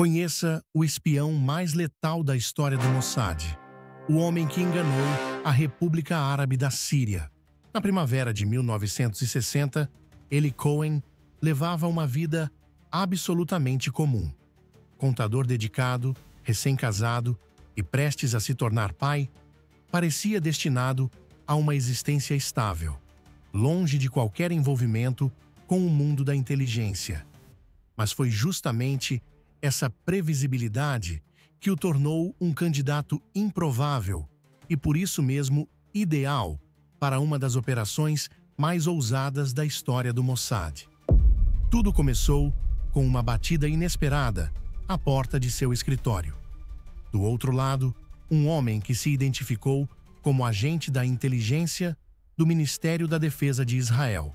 Conheça o espião mais letal da história do Mossad, o homem que enganou a República Árabe da Síria. Na primavera de 1960, Eli Cohen levava uma vida absolutamente comum. Contador dedicado, recém-casado e prestes a se tornar pai, parecia destinado a uma existência estável, longe de qualquer envolvimento com o mundo da inteligência. Mas foi justamente essa previsibilidade que o tornou um candidato improvável e, por isso mesmo, ideal para uma das operações mais ousadas da história do Mossad. Tudo começou com uma batida inesperada à porta de seu escritório. Do outro lado, um homem que se identificou como agente da inteligência do Ministério da Defesa de Israel.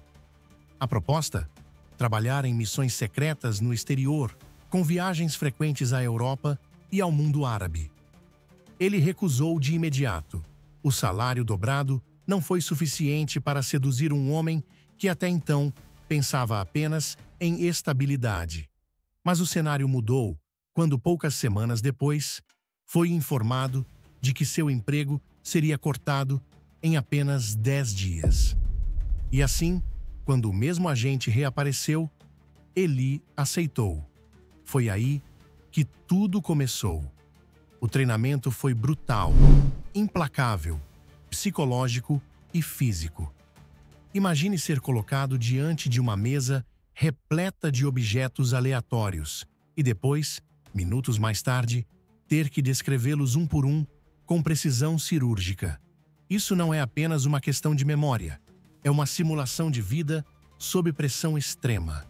A proposta? Trabalhar em missões secretas no exterior, com viagens frequentes à Europa e ao mundo árabe. Ele recusou de imediato. O salário dobrado não foi suficiente para seduzir um homem que até então pensava apenas em estabilidade. Mas o cenário mudou quando, poucas semanas depois, foi informado de que seu emprego seria cortado em apenas 10 dias. E assim, quando o mesmo agente reapareceu, Eli aceitou. Foi aí que tudo começou. O treinamento foi brutal, implacável, psicológico e físico. Imagine ser colocado diante de uma mesa repleta de objetos aleatórios e depois, minutos mais tarde, ter que descrevê-los um por um com precisão cirúrgica. Isso não é apenas uma questão de memória, é uma simulação de vida sob pressão extrema.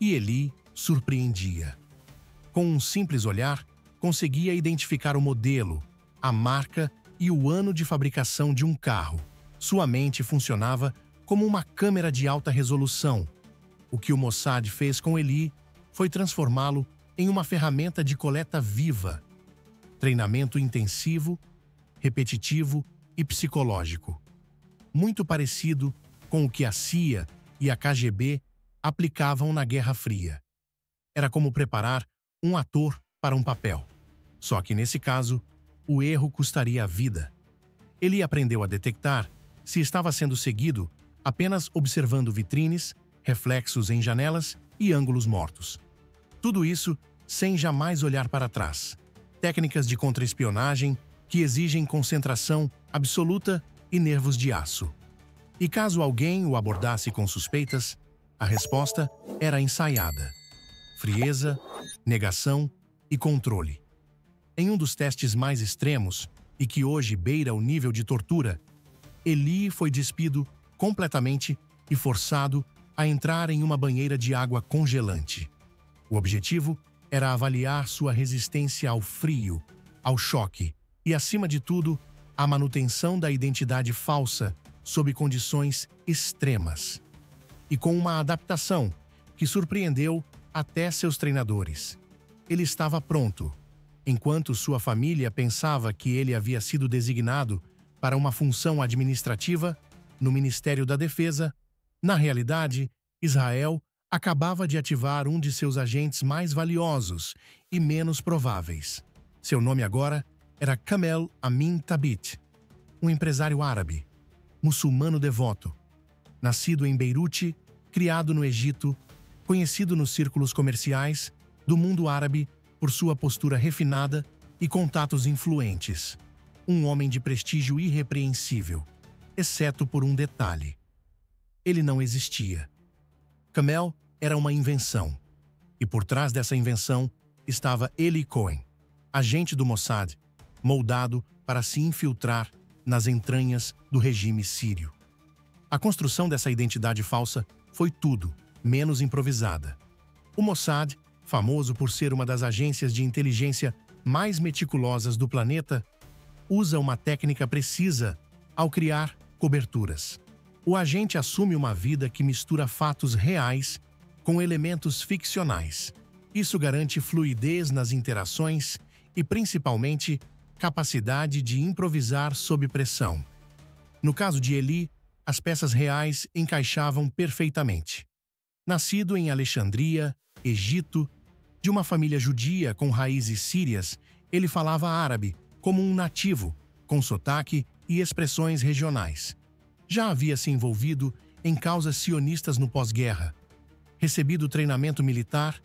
E Eli surpreendia. Com um simples olhar, conseguia identificar o modelo, a marca e o ano de fabricação de um carro. Sua mente funcionava como uma câmera de alta resolução. O que o Mossad fez com Eli foi transformá-lo em uma ferramenta de coleta viva. Treinamento intensivo, repetitivo e psicológico. Muito parecido com o que a CIA e a KGB aplicavam na Guerra Fria. Era como preparar um ator para um papel. Só que, nesse caso, o erro custaria a vida. Ele aprendeu a detectar se estava sendo seguido apenas observando vitrines, reflexos em janelas e ângulos mortos. Tudo isso sem jamais olhar para trás. Técnicas de contra-espionagem que exigem concentração absoluta e nervos de aço. E caso alguém o abordasse com suspeitas, a resposta era ensaiada. Frieza, negação e controle. Em um dos testes mais extremos, e que hoje beira o nível de tortura, Eli foi despido completamente e forçado a entrar em uma banheira de água congelante. O objetivo era avaliar sua resistência ao frio, ao choque e, acima de tudo, à manutenção da identidade falsa sob condições extremas. E com uma adaptação que surpreendeu até seus treinadores. Ele estava pronto. Enquanto sua família pensava que ele havia sido designado para uma função administrativa no Ministério da Defesa, na realidade, Israel acabava de ativar um de seus agentes mais valiosos e menos prováveis. Seu nome agora era Kamel Amin Tabit, um empresário árabe, muçulmano devoto, nascido em Beirute, criado no Egito, conhecido nos círculos comerciais do mundo árabe por sua postura refinada e contatos influentes. Um homem de prestígio irrepreensível, exceto por um detalhe. Ele não existia. Kamel era uma invenção. E por trás dessa invenção estava Eli Cohen, agente do Mossad, moldado para se infiltrar nas entranhas do regime sírio. A construção dessa identidade falsa foi tudo menos improvisada. O Mossad, famoso por ser uma das agências de inteligência mais meticulosas do planeta, usa uma técnica precisa ao criar coberturas. O agente assume uma vida que mistura fatos reais com elementos ficcionais. Isso garante fluidez nas interações e, principalmente, capacidade de improvisar sob pressão. No caso de Eli, as peças reais encaixavam perfeitamente. Nascido em Alexandria, Egito, De uma família judia com raízes sírias, ele falava árabe como um nativo, com sotaque e expressões regionais. Já havia se envolvido em causas sionistas no pós-guerra, recebido treinamento militar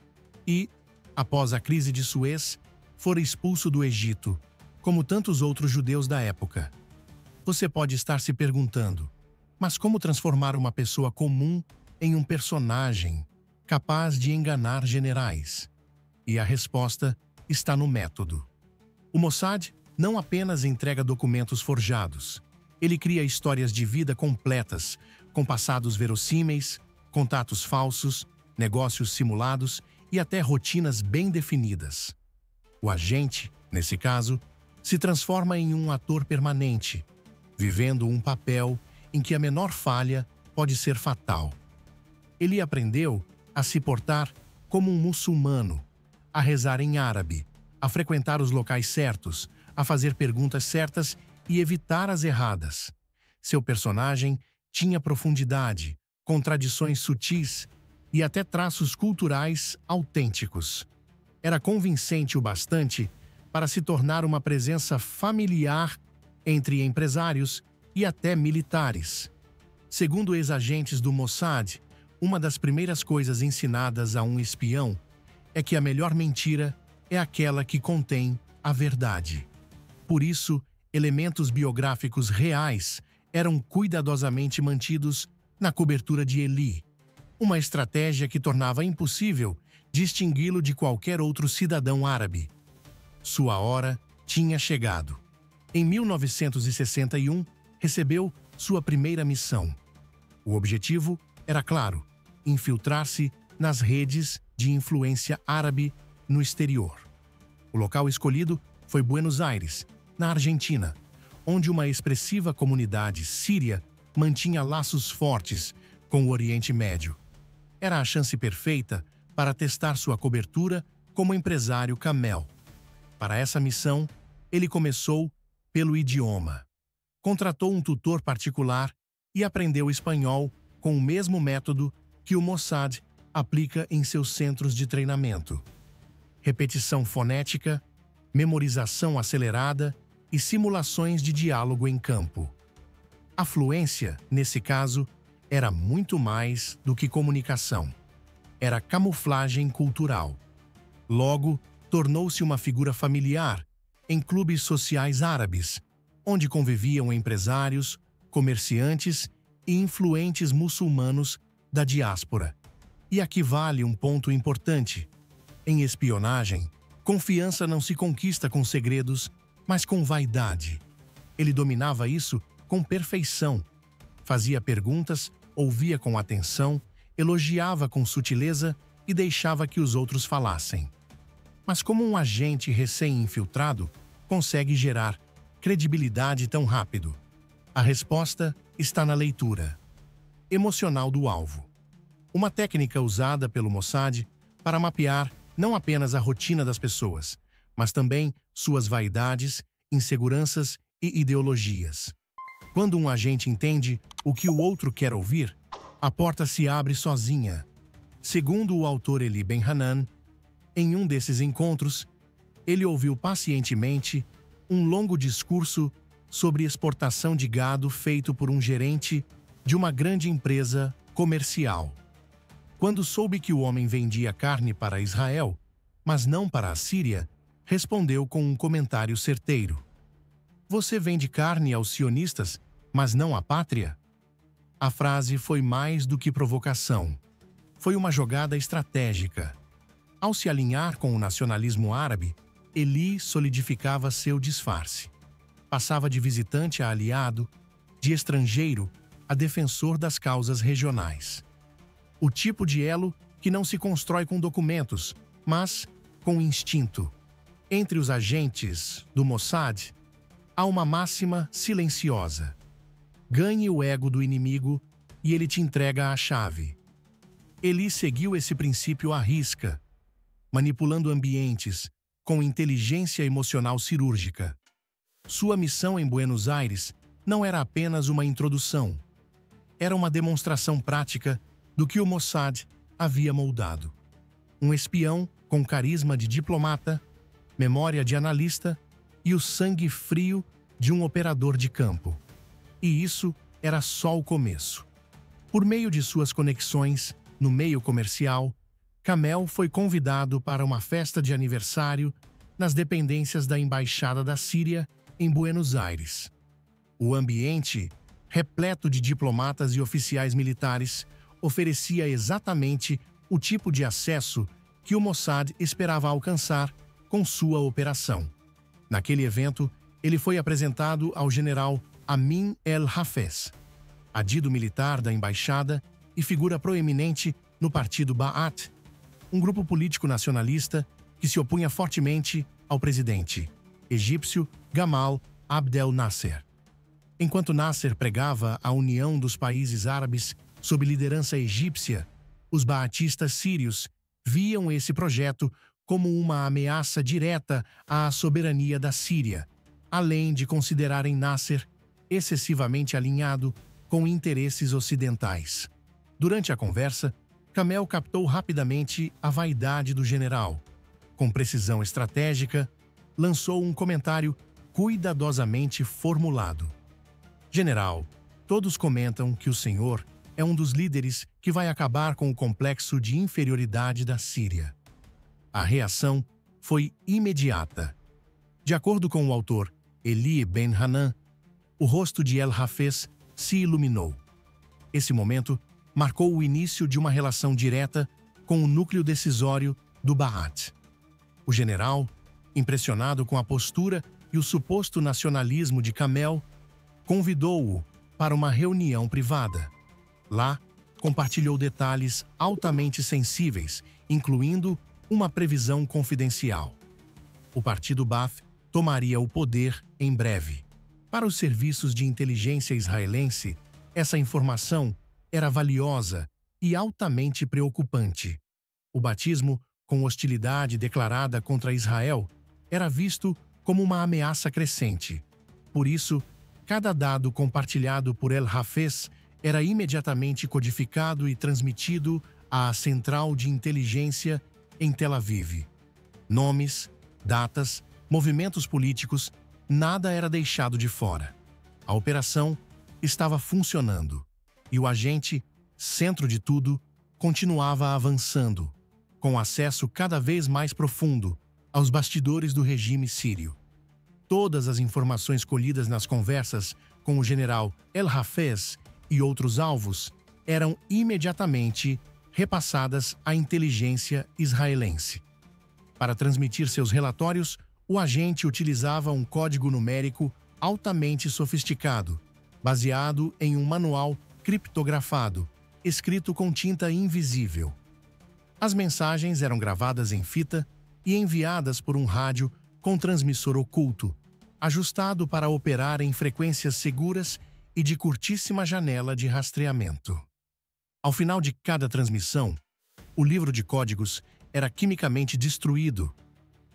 e, após a crise de Suez, fora expulso do Egito, como tantos outros judeus da época. Você pode estar se perguntando, mas como transformar uma pessoa comum em um personagem capaz de enganar generais? E a resposta está no método. O Mossad não apenas entrega documentos forjados. Ele cria histórias de vida completas, com passados verossímeis, contatos falsos, negócios simulados e até rotinas bem definidas. O agente, nesse caso, se transforma em um ator permanente, vivendo um papel em que a menor falha pode ser fatal. Ele aprendeu a se portar como um muçulmano, a rezar em árabe, a frequentar os locais certos, a fazer perguntas certas e evitar as erradas. Seu personagem tinha profundidade, contradições sutis e até traços culturais autênticos. Era convincente o bastante para se tornar uma presença familiar entre empresários e até militares. Segundo ex-agentes do Mossad, uma das primeiras coisas ensinadas a um espião é que a melhor mentira é aquela que contém a verdade. Por isso, elementos biográficos reais eram cuidadosamente mantidos na cobertura de Eli, uma estratégia que tornava impossível distingui-lo de qualquer outro cidadão árabe. Sua hora tinha chegado. Em 1961, recebeu sua primeira missão. O objetivo era claro: infiltrar-se nas redes de influência árabe no exterior. O local escolhido foi Buenos Aires, na Argentina, onde uma expressiva comunidade síria mantinha laços fortes com o Oriente Médio. Era a chance perfeita para testar sua cobertura como empresário camel. Para essa missão, ele começou pelo idioma. Contratou um tutor particular e aprendeu espanhol com o mesmo método que o Mossad aplica em seus centros de treinamento. Repetição fonética, memorização acelerada e simulações de diálogo em campo. A fluência, nesse caso, era muito mais do que comunicação. Era camuflagem cultural. Logo, tornou-se uma figura familiar em clubes sociais árabes, onde conviviam empresários, comerciantes e influentes muçulmanos da diáspora. E aqui vale um ponto importante. Em espionagem, confiança não se conquista com segredos, mas com vaidade. Ele dominava isso com perfeição. Fazia perguntas, ouvia com atenção, elogiava com sutileza e deixava que os outros falassem. Mas como um agente recém-infiltrado consegue gerar credibilidade tão rápido? A resposta está na leitura emocional do alvo. Uma técnica usada pelo Mossad para mapear não apenas a rotina das pessoas, mas também suas vaidades, inseguranças e ideologias. Quando um agente entende o que o outro quer ouvir, a porta se abre sozinha. Segundo o autor Eli Ben-Hanan, em um desses encontros, ele ouviu pacientemente um longo discurso sobre exportação de gado feito por um gerente de uma grande empresa comercial. Quando soube que o homem vendia carne para Israel, mas não para a Síria, respondeu com um comentário certeiro: "Você vende carne aos sionistas, mas não à pátria?" A frase foi mais do que provocação. Foi uma jogada estratégica. Ao se alinhar com o nacionalismo árabe, Eli solidificava seu disfarce. Passava de visitante a aliado, de estrangeiro a defensor das causas regionais. O tipo de elo que não se constrói com documentos, mas com instinto. Entre os agentes do Mossad, há uma máxima silenciosa: ganhe o ego do inimigo e ele te entrega a chave. Eli seguiu esse princípio à risca, manipulando ambientes com inteligência emocional cirúrgica. Sua missão em Buenos Aires não era apenas uma introdução. Era uma demonstração prática do que o Mossad havia moldado. um espião com carisma de diplomata, memória de analista e o sangue frio de um operador de campo. E isso era só o começo. Por meio de suas conexões no meio comercial, Kamel foi convidado para uma festa de aniversário nas dependências da Embaixada da Síria em Buenos Aires. O ambiente, repleto de diplomatas e oficiais militares, oferecia exatamente o tipo de acesso que o Mossad esperava alcançar com sua operação. Naquele evento, ele foi apresentado ao general Amin El-Hafez, adido militar da embaixada e figura proeminente no partido Ba'ath, um grupo político nacionalista que se opunha fortemente ao presidente egípcio Gamal Abdel Nasser. Enquanto Nasser pregava a união dos países árabes sob liderança egípcia, os baatistas sírios viam esse projeto como uma ameaça direta à soberania da Síria, além de considerarem Nasser excessivamente alinhado com interesses ocidentais. Durante a conversa, Kamel captou rapidamente a vaidade do general. Com precisão estratégica, lançou um comentário cuidadosamente formulado. General, todos comentam que o senhor é um dos líderes que vai acabar com o complexo de inferioridade da Síria. A reação foi imediata. De acordo com o autor Eli Ben-Hanan, o rosto de El-Hafez se iluminou. Esse momento marcou o início de uma relação direta com o núcleo decisório do Ba'ath. O general, impressionado com a postura e o suposto nacionalismo de Kamel, convidou-o para uma reunião privada. Lá, compartilhou detalhes altamente sensíveis, incluindo uma previsão confidencial. O partido Ba'ath tomaria o poder em breve. Para os serviços de inteligência israelense, essa informação era valiosa e altamente preocupante. O batismo com hostilidade declarada contra Israel era visto como uma ameaça crescente. Por isso, cada dado compartilhado por El-Hafez era imediatamente codificado e transmitido à central de inteligência em Tel Aviv. Nomes, datas, movimentos políticos, nada era deixado de fora. A operação estava funcionando e o agente, centro de tudo, continuava avançando, com acesso cada vez mais profundo aos bastidores do regime sírio. Todas as informações colhidas nas conversas com o general El-Hafez e outros alvos eram imediatamente repassadas à inteligência israelense. Para transmitir seus relatórios, o agente utilizava um código numérico altamente sofisticado, baseado em um manual criptografado, escrito com tinta invisível. As mensagens eram gravadas em fita e enviadas por um rádio com transmissor oculto, ajustado para operar em frequências seguras e de curtíssima janela de rastreamento. Ao final de cada transmissão, o livro de códigos era quimicamente destruído,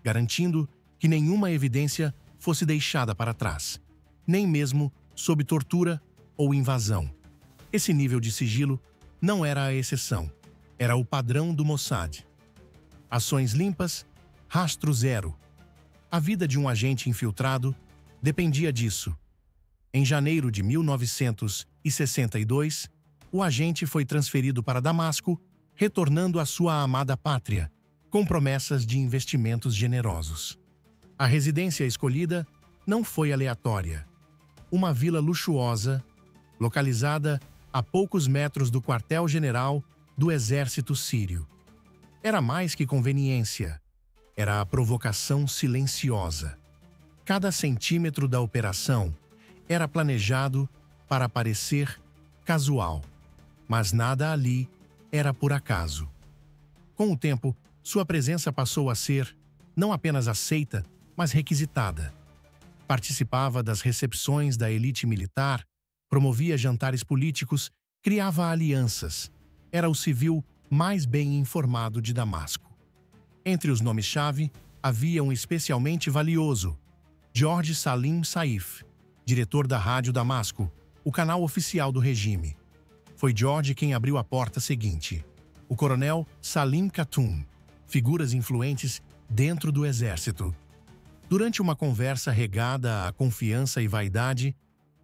garantindo que nenhuma evidência fosse deixada para trás, nem mesmo sob tortura ou invasão. Esse nível de sigilo não era a exceção, era o padrão do Mossad. Ações limpas, rastro zero. A vida de um agente infiltrado dependia disso. Em janeiro de 1962, o agente foi transferido para Damasco, retornando à sua amada pátria, com promessas de investimentos generosos. A residência escolhida não foi aleatória. Uma vila luxuosa, localizada a poucos metros do quartel-general do exército sírio. Era mais que conveniência. Era a provocação silenciosa. Cada centímetro da operação era planejado para parecer casual, mas nada ali era por acaso. Com o tempo, sua presença passou a ser não apenas aceita, mas requisitada. Participava das recepções da elite militar, promovia jantares políticos, criava alianças. Era o civil mais bem informado de Damasco. Entre os nomes-chave, havia um especialmente valioso, George Salim Saif, diretor da Rádio Damasco, o canal oficial do regime. Foi George quem abriu a porta seguinte. O coronel Salim Khatun, figuras influentes dentro do exército. Durante uma conversa regada a confiança e vaidade,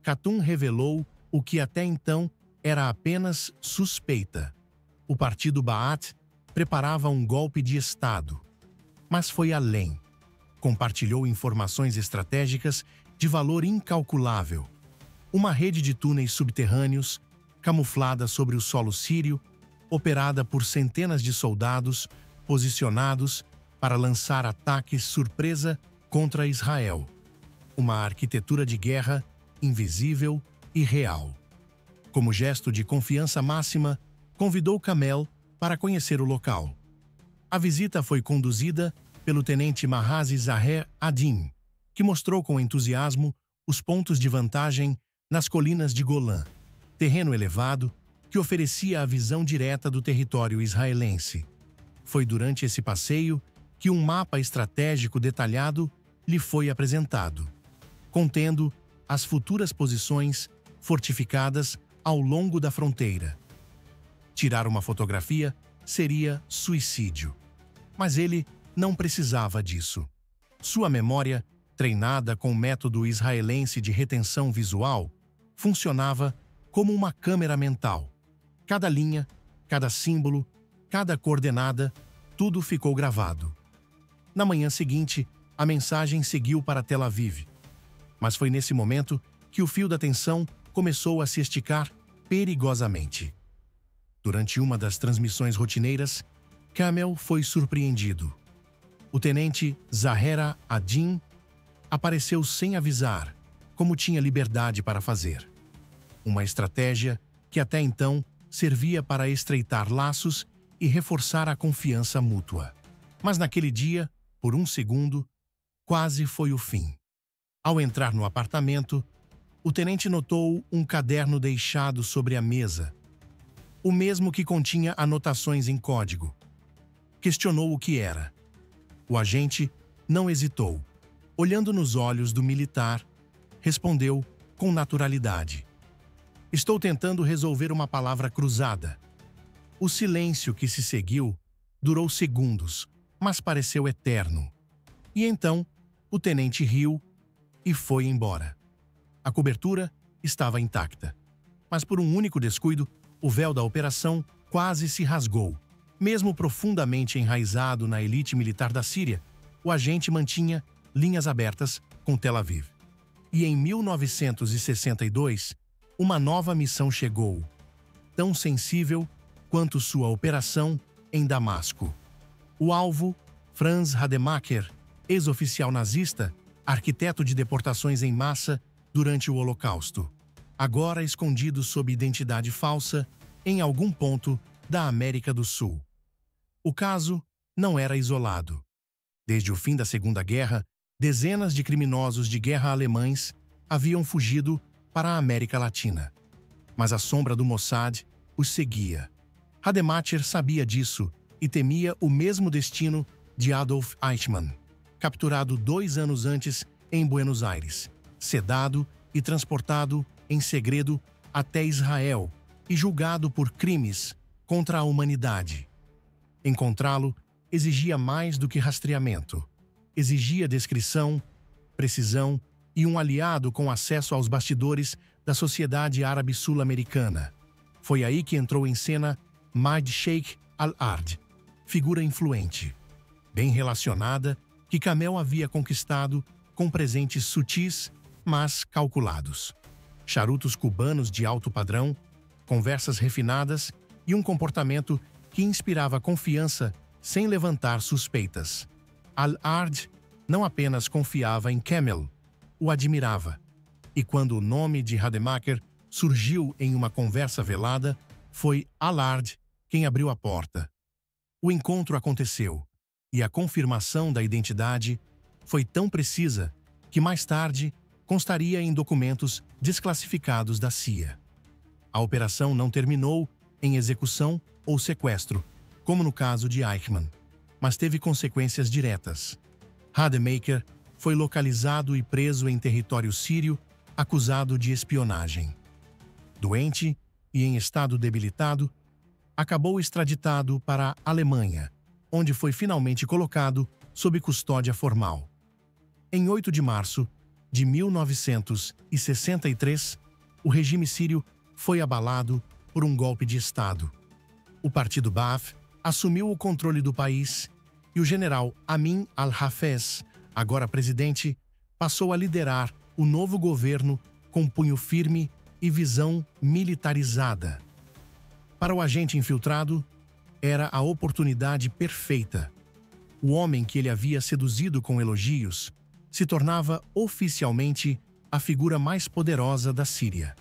Khatun revelou o que até então era apenas suspeita. O partido Ba'ath preparava um golpe de Estado. Mas foi além. Compartilhou informações estratégicas de valor incalculável. Uma rede de túneis subterrâneos, camuflada sobre o solo sírio, operada por centenas de soldados posicionados para lançar ataques surpresa contra Israel. Uma arquitetura de guerra invisível e real. Como gesto de confiança máxima, convidou Kamel para conhecer o local. A visita foi conduzida pelo tenente Mahazi Zaher Adin, que mostrou com entusiasmo os pontos de vantagem nas colinas de Golã, terreno elevado que oferecia a visão direta do território israelense. Foi durante esse passeio que um mapa estratégico detalhado lhe foi apresentado, contendo as futuras posições fortificadas ao longo da fronteira. Tirar uma fotografia seria suicídio, mas ele não precisava disso. Sua memória, treinada com o método israelense de retenção visual, funcionava como uma câmera mental. Cada linha, cada símbolo, cada coordenada, tudo ficou gravado. Na manhã seguinte, a mensagem seguiu para Tel Aviv. Mas foi nesse momento que o fio da tensão começou a se esticar perigosamente. Durante uma das transmissões rotineiras, Kamel foi surpreendido. O tenente Zahera Adin apareceu sem avisar, como tinha liberdade para fazer. Uma estratégia que até então servia para estreitar laços e reforçar a confiança mútua. Mas naquele dia, por um segundo, quase foi o fim. Ao entrar no apartamento, o tenente notou um caderno deixado sobre a mesa, o mesmo que continha anotações em código. Questionou o que era. O agente não hesitou. Olhando nos olhos do militar, respondeu com naturalidade: "Estou tentando resolver uma palavra cruzada." O silêncio que se seguiu durou segundos, mas pareceu eterno. E então, o tenente riu e foi embora. A cobertura estava intacta, mas por um único descuido, o véu da operação quase se rasgou. Mesmo profundamente enraizado na elite militar da Síria, o agente mantinha linhas abertas com Tel Aviv. E em 1962, uma nova missão chegou, tão sensível quanto sua operação em Damasco. O alvo, Franz Rademacher, ex-oficial nazista, arquiteto de deportações em massa durante o Holocausto, agora escondido sob identidade falsa em algum ponto da América do Sul. O caso não era isolado. Desde o fim da Segunda Guerra, dezenas de criminosos de guerra alemães haviam fugido para a América Latina. Mas a sombra do Mossad os seguia. Rademacher sabia disso e temia o mesmo destino de Adolf Eichmann, capturado 2 anos antes em Buenos Aires, sedado e transportado em segredo até Israel e julgado por crimes contra a humanidade. Encontrá-lo exigia mais do que rastreamento. Exigia descrição, precisão e um aliado com acesso aos bastidores da sociedade árabe sul-americana. Foi aí que entrou em cena Majd Sheikh Al-Ard, figura influente, bem relacionada, que Kamel havia conquistado com presentes sutis, mas calculados. Charutos cubanos de alto padrão, conversas refinadas e um comportamento que inspirava confiança sem levantar suspeitas. Al-Ard não apenas confiava em Kamel, o admirava. E quando o nome de Rademacher surgiu em uma conversa velada, foi Al-Ard quem abriu a porta. O encontro aconteceu, e a confirmação da identidade foi tão precisa que mais tarde constaria em documentos desclassificados da CIA. A operação não terminou em execução ou sequestro, como no caso de Eichmann, mas teve consequências diretas. Rademacher foi localizado e preso em território sírio, acusado de espionagem. Doente e em estado debilitado, acabou extraditado para a Alemanha, onde foi finalmente colocado sob custódia formal. Em 8 de março de 1963, o regime sírio foi abalado por um golpe de Estado. O partido Ba'ath assumiu o controle do país e o general Amin al-Hafez, agora presidente, passou a liderar o novo governo com punho firme e visão militarizada. Para o agente infiltrado, era a oportunidade perfeita. O homem que ele havia seduzido com elogios se tornava oficialmente a figura mais poderosa da Síria.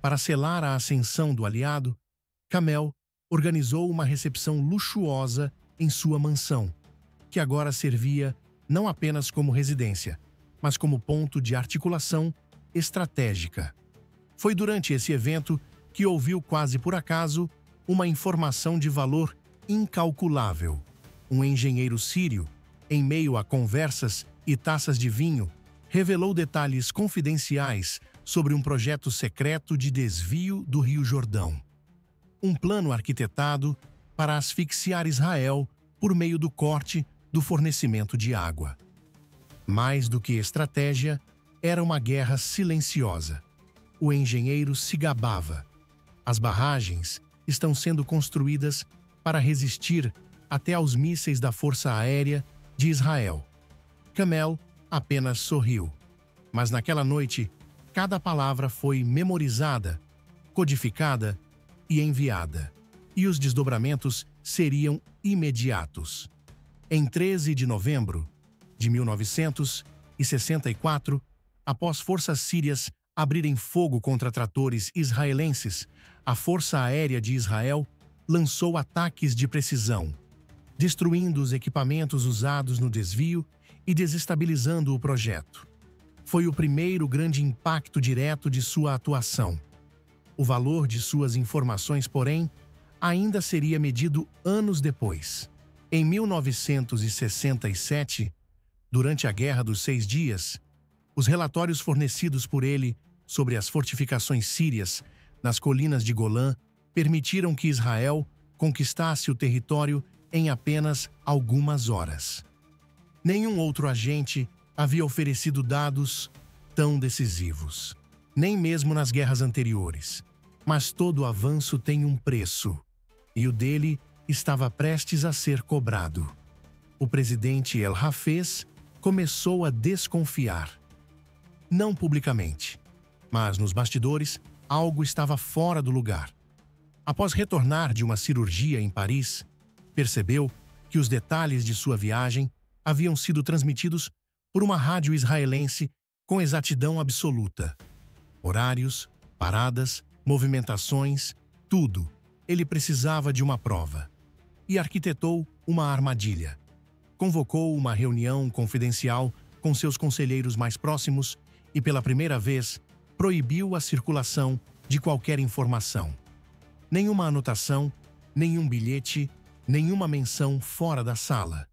Para selar a ascensão do aliado, Kamel organizou uma recepção luxuosa em sua mansão, que agora servia não apenas como residência, mas como ponto de articulação estratégica. Foi durante esse evento que ouviu quase por acaso uma informação de valor incalculável. Um engenheiro sírio, em meio a conversas e taças de vinho, revelou detalhes confidenciais sobre um projeto secreto de desvio do Rio Jordão. Um plano arquitetado para asfixiar Israel por meio do corte do fornecimento de água. Mais do que estratégia, era uma guerra silenciosa. O engenheiro se gabava. As barragens estão sendo construídas para resistir até aos mísseis da Força Aérea de Israel. Kamel apenas sorriu. Mas naquela noite, cada palavra foi memorizada, codificada e enviada. E os desdobramentos seriam imediatos. Em 13 de novembro de 1964, após forças sírias abrirem fogo contra tratores israelenses, a Força Aérea de Israel lançou ataques de precisão, destruindo os equipamentos usados no desvio e desestabilizando o projeto. Foi o primeiro grande impacto direto de sua atuação. O valor de suas informações, porém, ainda seria medido anos depois. Em 1967, durante a Guerra dos 6 Dias, os relatórios fornecidos por ele sobre as fortificações sírias nas colinas de Golã permitiram que Israel conquistasse o território em apenas algumas horas. Nenhum outro agente havia oferecido dados tão decisivos, nem mesmo nas guerras anteriores. Mas todo avanço tem um preço, e o dele estava prestes a ser cobrado. O presidente El Hafez começou a desconfiar. Não publicamente, mas nos bastidores, algo estava fora do lugar. Após retornar de uma cirurgia em Paris, percebeu que os detalhes de sua viagem haviam sido transmitidos por uma rádio israelense com exatidão absoluta. Horários, paradas, movimentações, tudo. Ele precisava de uma prova. E arquitetou uma armadilha. Convocou uma reunião confidencial com seus conselheiros mais próximos e, pela primeira vez, proibiu a circulação de qualquer informação. Nenhuma anotação, nenhum bilhete, nenhuma menção fora da sala.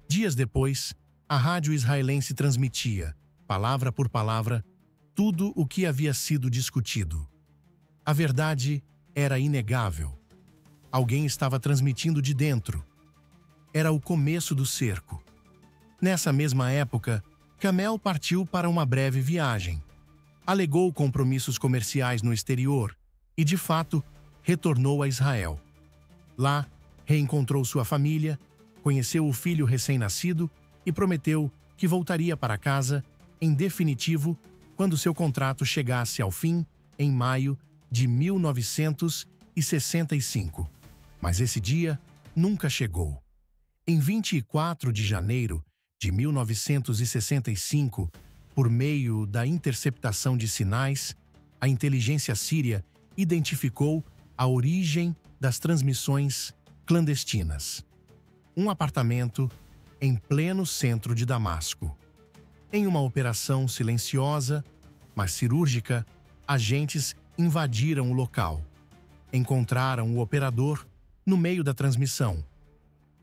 Dias depois, a rádio israelense transmitia, palavra por palavra, tudo o que havia sido discutido. A verdade era inegável. Alguém estava transmitindo de dentro. Era o começo do cerco. Nessa mesma época, Kamel partiu para uma breve viagem. Alegou compromissos comerciais no exterior e, de fato, retornou a Israel. Lá, reencontrou sua família, conheceu o filho recém-nascido e prometeu que voltaria para casa, em definitivo, quando seu contrato chegasse ao fim, em maio de 1965. Mas esse dia nunca chegou. Em 24 de janeiro de 1965, por meio da interceptação de sinais, a inteligência síria identificou a origem das transmissões clandestinas. Um apartamento em pleno centro de Damasco. Em uma operação silenciosa, mas cirúrgica, agentes invadiram o local. Encontraram o operador no meio da transmissão.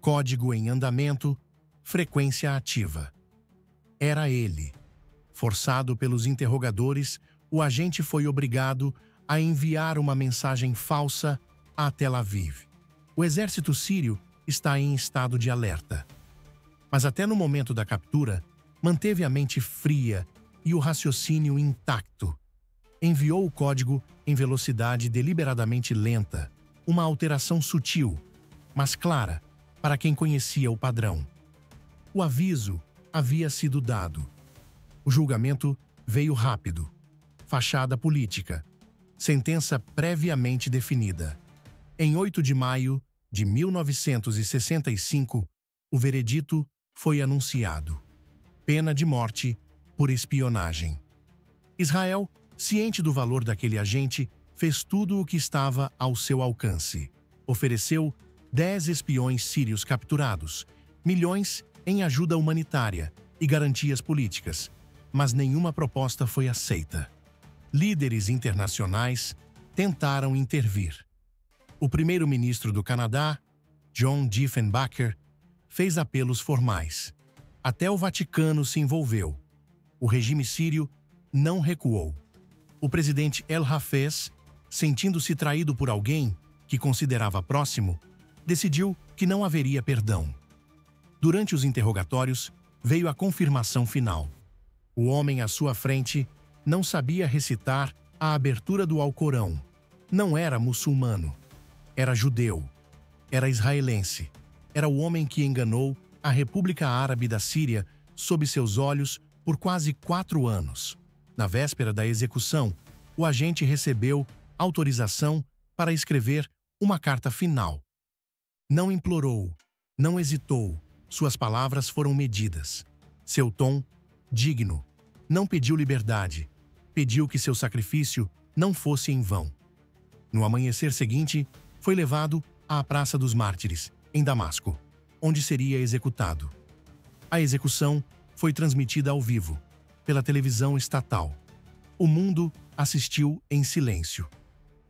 Código em andamento, frequência ativa. Era ele. Forçado pelos interrogadores, o agente foi obrigado a enviar uma mensagem falsa a Tel Aviv. O exército sírio está em estado de alerta. Mas até no momento da captura, manteve a mente fria e o raciocínio intacto. Enviou o código em velocidade deliberadamente lenta, uma alteração sutil, mas clara, para quem conhecia o padrão. O aviso havia sido dado. O julgamento veio rápido. Fachada política. Sentença previamente definida. Em 8 de maio de 1965, o veredito foi anunciado. Pena de morte por espionagem. Israel, ciente do valor daquele agente, fez tudo o que estava ao seu alcance. Ofereceu 10 espiões sírios capturados, milhões em ajuda humanitária e garantias políticas, mas nenhuma proposta foi aceita. Líderes internacionais tentaram intervir. O primeiro-ministro do Canadá, John Diefenbaker, fez apelos formais. Até o Vaticano se envolveu. O regime sírio não recuou. O presidente El Hafez, sentindo-se traído por alguém que considerava próximo, decidiu que não haveria perdão. Durante os interrogatórios, veio a confirmação final. O homem à sua frente não sabia recitar a abertura do Alcorão. Não era muçulmano. Era judeu. Era israelense. Era o homem que enganou a República Árabe da Síria sob seus olhos por quase 4 anos. Na véspera da execução, o agente recebeu autorização para escrever uma carta final. Não implorou, não hesitou, suas palavras foram medidas. Seu tom, digno, não pediu liberdade, pediu que seu sacrifício não fosse em vão. No amanhecer seguinte, foi levado à Praça dos Mártires, em Damasco, onde seria executado. A execução foi transmitida ao vivo, pela televisão estatal. O mundo assistiu em silêncio.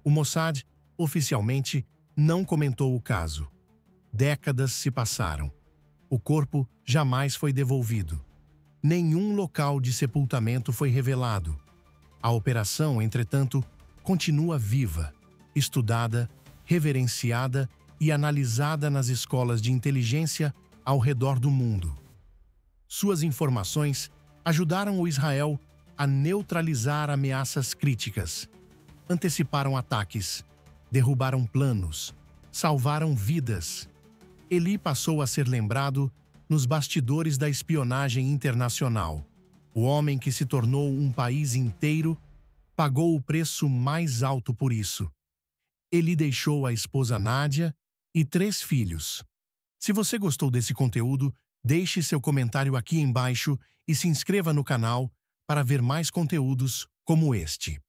O Mossad, oficialmente, não comentou o caso. Décadas se passaram. O corpo jamais foi devolvido. Nenhum local de sepultamento foi revelado. A operação, entretanto, continua viva, estudada, reverenciada e analisada nas escolas de inteligência ao redor do mundo. Suas informações ajudaram o Israel a neutralizar ameaças críticas, anteciparam ataques, derrubaram planos, salvaram vidas. Eli passou a ser lembrado nos bastidores da espionagem internacional. O homem que se tornou um país inteiro pagou o preço mais alto por isso. Eli deixou a esposa Nádia e 3 filhos. Se você gostou desse conteúdo, deixe seu comentário aqui embaixo e se inscreva no canal para ver mais conteúdos como este.